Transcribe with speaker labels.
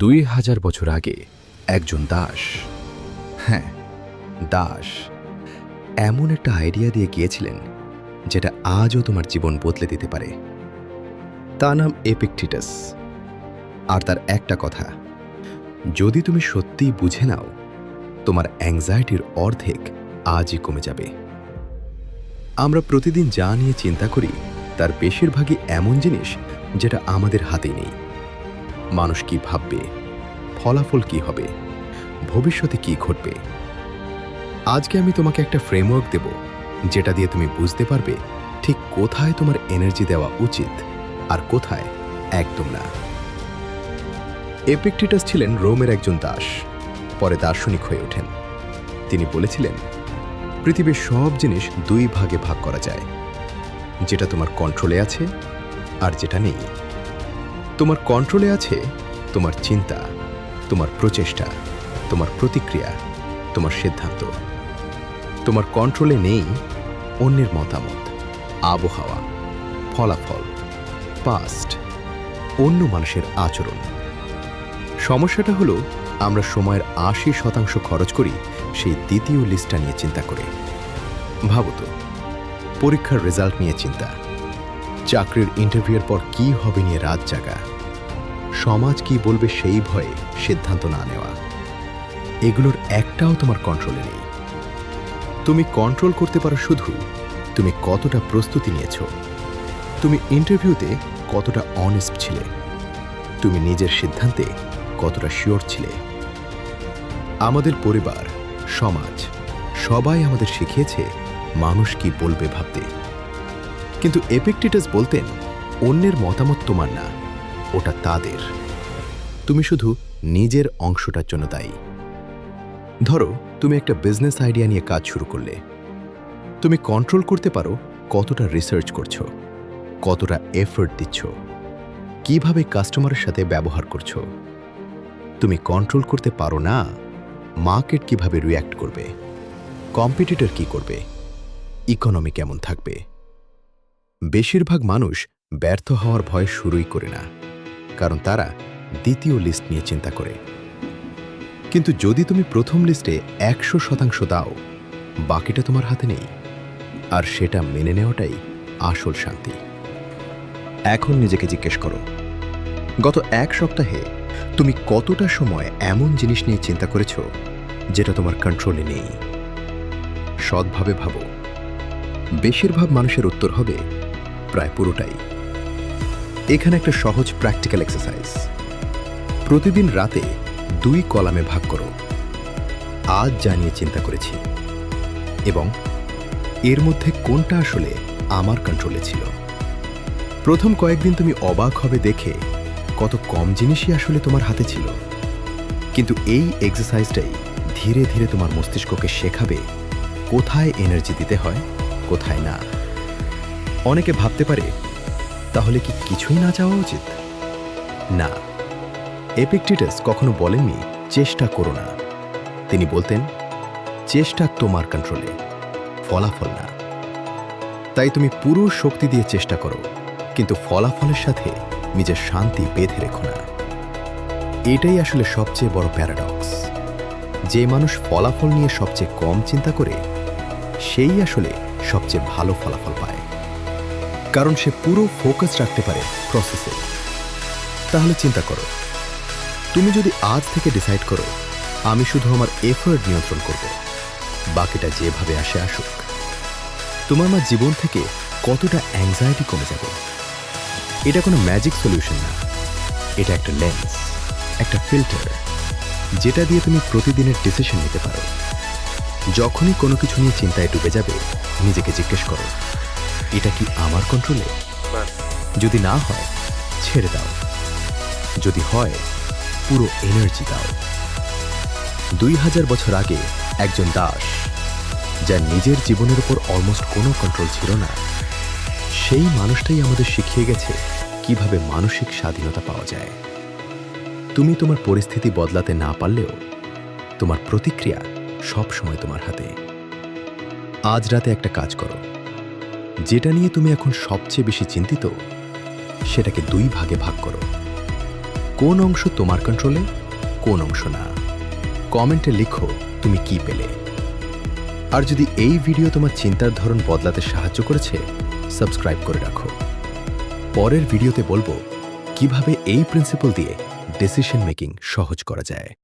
Speaker 1: 2000 বছর আগে একজন দাস, হ্যাঁ দাস, এমন একটা আইডিয়া দিয়ে গিয়েছিলেন যেটা আজও তোমার জীবন বদলে দিতে পারে। তার নাম এপিকটিটাস। আর তার একটা কথা, যদি তুমি সত্যিই বুঝে নাও, তোমার অ্যাংজাইটির অর্ধেক আজই কমে যাবে। আমরা প্রতিদিন যা নিয়ে চিন্তা করি তার বেশিরভাগই এমন জিনিস যেটা আমাদের হাতেই নেই। মানুষ কি ভাববে, ফলাফল কি হবে, ভবিষ্যতে কি ঘটবে। আজকে আমি তোমাকে একটা ফ্রেমওয়ার্ক দেব যেটা দিয়ে তুমি বুঝতে পারবে ঠিক কোথায় তোমার এনার্জি দেওয়া উচিত আর কোথায় একদম না। এপিকটিটাস ছিলেন রোমের একজন দাস, পরে দার্শনিক হয়ে ওঠেন। তিনি বলেছিলেন, পৃথিবীর সব জিনিস দুই ভাগে ভাগ করা যায়, যেটা তোমার কন্ট্রোলে আছে আর যেটা নেই। তোমার কন্ট্রোলে আছে তোমার চিন্তা, তোমার প্রচেষ্টা, তোমার প্রতিক্রিয়া, তোমার সিদ্ধান্ত। তোমার কন্ট্রোলে নেই অন্যের মতামত, আবহাওয়া, ফলাফল, পাস্ট, অন্য মানুষের আচরণ। সমস্যাটা হলো আমরা সময়ের 80% খরচ করি সেই দ্বিতীয় লিস্টটা নিয়ে চিন্তা করে। ভাবো তো, পরীক্ষার রেজাল্ট নিয়ে চিন্তা, চাকরির ইন্টারভিউয়ের পর কি হবে নিয়ে রাত জাগা, সমাজ কি বলবে সেই ভয়ে সিদ্ধান্ত না নেওয়া। এগুলোর একটাও তোমার কন্ট্রোলে নেই। তুমি কন্ট্রোল করতে পারো শুধু তুমি কতটা প্রস্তুতি নিয়েছ, তুমি ইন্টারভিউতে কতটা অনেস্ট ছিলে, তুমি নিজের সিদ্ধান্তে কতটা শিওর ছিলে। আমাদের পরিবার, সমাজ সবাই আমাদের শিখিয়েছে মানুষ কি বলবে ভাবতে। কিন্তু এপিকটিটাস বলতেন, অন্যের মতামত তোমার না, ওটা তাদের। তুমি শুধু নিজের অংশটার জন্য দায়ী। ধরো তুমি একটা বিজনেস আইডিয়া নিয়ে কাজ শুরু করলে। তুমি কন্ট্রোল করতে পারো কতটা রিসার্চ করছো, কতটা এফোর্ট দিচ্ছ, কিভাবে কাস্টমারের সাথে ব্যবহার করছো। তুমি কন্ট্রোল করতে পারো না মার্কেট কিভাবে রিয়্যাক্ট করবে, কম্পিটিটর কি করবে, ইকোনমি কেমন থাকবে। বেশিরভাগ মানুষ ব্যর্থ হওয়ার ভয় শুরুই করে না, কারণ তারা দ্বিতীয় লিস্ট নিয়ে চিন্তা করে। কিন্তু যদি তুমি প্রথম লিস্টে 100% দাও, বাকিটা তোমার হাতে নেই, আর সেটা মেনে নেওয়াটাই আসল শান্তি। এখন নিজেকে জিজ্ঞেস করো, গত এক সপ্তাহে তুমি কতটা সময় এমন জিনিস নিয়ে চিন্তা করেছ যেটা তোমার কন্ট্রোলে নেই? সৎভাবে ভাবো। বেশিরভাগ মানুষের উত্তর হবে প্রায় পুরোটাই। এখানে একটা সহজ প্র্যাকটিক্যাল এক্সারসাইজ। প্রতিদিন রাতে 2 কলামে ভাগ করো, আজ যা নিয়ে চিন্তা করেছি এবং এর মধ্যে কোনটা আসলে আমার কন্ট্রোলে ছিল। প্রথম কয়েকদিন তুমি অবাক হবে দেখে কত কম জিনিসই আসলে তোমার হাতে ছিল। কিন্তু এই এক্সারসাইজটাই ধীরে ধীরে তোমার মস্তিষ্ককে শেখাবে কোথায় এনার্জি দিতে হয়, কোথায় না। অনেকে ভাবতে পারে, তাহলে কি কিছুই না চাওয়া উচিত? না, এপিকটিটাস কখনো বলেননি চেষ্টা করো না। তিনি বলতেন, চেষ্টা তোমার কন্ট্রোলে, ফলাফল না। তাই তুমি পুরো শক্তি দিয়ে চেষ্টা করো, কিন্তু ফলাফলের সাথে নিজের শান্তি বেঁধে রেখো না। এটাই আসলে সবচেয়ে বড় প্যারাডক্স। যে মানুষ ফলাফল নিয়ে সবচেয়ে কম চিন্তা করে, সেই আসলে সবচেয়ে ভালো ফলাফল পায়, কারণ সে পুরো ফোকাস রাখতে পারে প্রসেসে। তাহলে চিন্তা করো, তুমি যদি আজ থেকে ডিসাইড করো, আমি শুধু আমার এফোর্ট নিয়ন্ত্রণ করব, বাকিটা যেভাবে আসে আসুক, তোমার জীবন থেকে কতটা অ্যাংজাইটি কমে যাবে। এটা কোনো ম্যাজিক সলিউশন না, এটা একটা লেন্স, একটা ফিল্টার, যেটা দিয়ে তুমি প্রতিদিনের ডিসিশন নিতে পারো। যখনই কোনো কিছু নিয়ে চিন্তায় ডুবে যাবে, নিজেকে জিজ্ঞেস করো, এটা কি আমার কন্ট্রোলে? যদি না হয়, ছেড়ে দাও। যদি হয়, পুরো এনার্জি দাও। 2000 বছর আগে একজন দাস, যার নিজের জীবনের উপর অলমোস্ট কোনো কন্ট্রোল ছিল না, সেই মানুষটাই আমাদের শিখিয়ে গেছে কিভাবে মানসিক স্বাধীনতা পাওয়া যায়। তুমি তোমার পরিস্থিতি বদলাতে না পারলেও তোমার প্রতিক্রিয়া সব সময় তোমার হাতে। আজ রাতে একটা কাজ করো, যেটা নিয়ে তুমি এখন সবচেয়ে বেশি চিন্তিত, সেটাকে 2 ভাগে ভাগ করো। কোন অংশ তোমার কন্ট্রোলে, কোন অংশ না। কমেন্টে লিখো তুমি কি পেলে। আর যদি এই ভিডিও তোমার চিন্তার ধরন বদলাতে সাহায্য করেছে, সাবস্ক্রাইব করে রাখো। পরের ভিডিওতে বলবো কিভাবে এই প্রিন্সিপাল দিয়ে ডিসিশন মেকিং সহজ করা যায়।